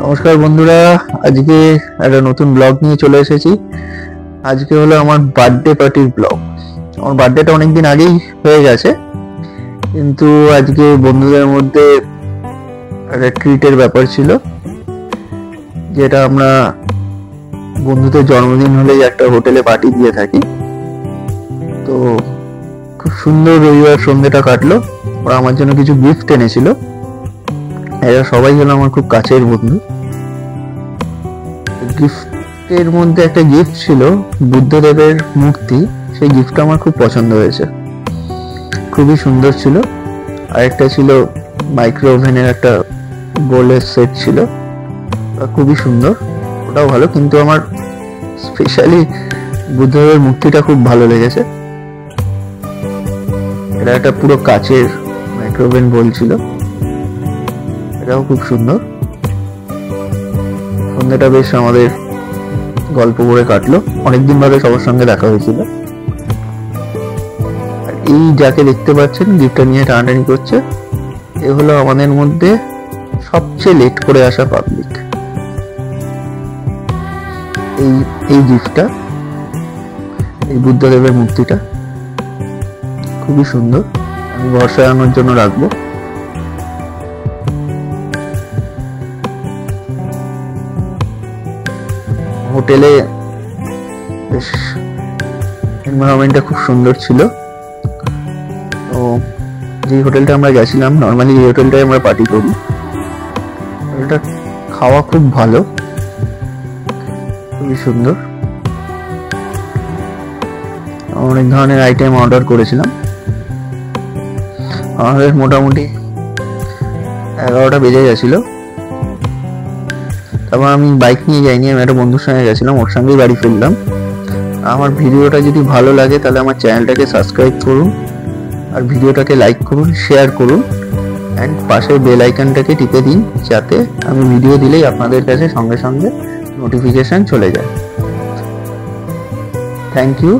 নমস্কার বন্ধুরা, আজকে একটা নতুন ব্লগ নিয়ে চলে এসেছি। আজকে হলো আমার বার্থডে পার্টির ব্লগ। আমার বার্থডেটা অনেকদিন আগেই হয়ে গেছে, কিন্তু আজকে বন্ধুদের মধ্যে একটা ট্রিটের ব্যাপার ছিল, যেটা আমরা বন্ধুদের জন্মদিন হলেই একটা হোটেলে পার্টি দিয়ে থাকি। তো খুব সুন্দর রবিবার সন্ধ্যেটা কাটলো। ওরা আমার জন্য কিছু গিফট এনেছিল। এরা সবাই হলো আমার খুব কাছের বন্ধু। গিফটের মধ্যে একটা গিফট ছিল বুদ্ধদেবের মূর্তি। সেই গিফটটা আমার খুব পছন্দ হয়েছে, খুবই সুন্দর ছিল। আরেকটা ছিল মাইক্রো ওভেনের একটা বোলের সেট ছিল, খুবই সুন্দর, ওটাও ভালো। কিন্তু আমার স্পেশালি বুদ্ধদেবের মূর্তিটা খুব ভালো লেগেছে। এটা একটা পুরো কাচের মাইক্রো ওভেন বোল ছিল, এটাও খুব সুন্দর। সন্ধ্যাটা বেশ আমাদের গল্প করে কাটলো, অনেকদিন বাদে সবার সঙ্গে দেখা হয়েছিল। আর এই যাকে দেখতে পাচ্ছেন গিফটটা নিয়ে টানাটানি করছে, এ হলো আমাদের মধ্যে সবচেয়ে লেট করে আসা পাবলিক। এই গিফটটা, এই বুদ্ধদেবের মূর্তিটা খুবই সুন্দর, আমি ঘর সাজানোর জন্য রাখবো। হোটেলে বেশ এনভায়রনমেন্টটা খুব সুন্দর ছিল। তো যে হোটেলটা আমরা গেছিলাম, নর্মালি এই হোটেলটাই আমরা পার্টি করি। হোটেলটা খাওয়া খুব ভালো, খুবই সুন্দর। অনেক ধরনের আইটেম অর্ডার করেছিলাম। আমাদের মোটামুটি 11টা বেজে গেছিল। তারপর আমি বাইক নিয়ে যাইনি, আমি একটা বন্ধুর সঙ্গে গেছিলাম, ওর সঙ্গেই বাড়ি ফিরলাম। আমার ভিডিওটা যদি ভালো লাগে তাহলে আমার চ্যানেলটাকে সাবস্ক্রাইব করুন, আর ভিডিওটাকে লাইক করুন, শেয়ার করুন, অ্যান্ড পাশের বেল আইকনটাকে টিপে দিন, যাতে আমি ভিডিও দিলেই আপনাদের কাছে সঙ্গে সঙ্গে নোটিফিকেশন চলে যায়। Thank you.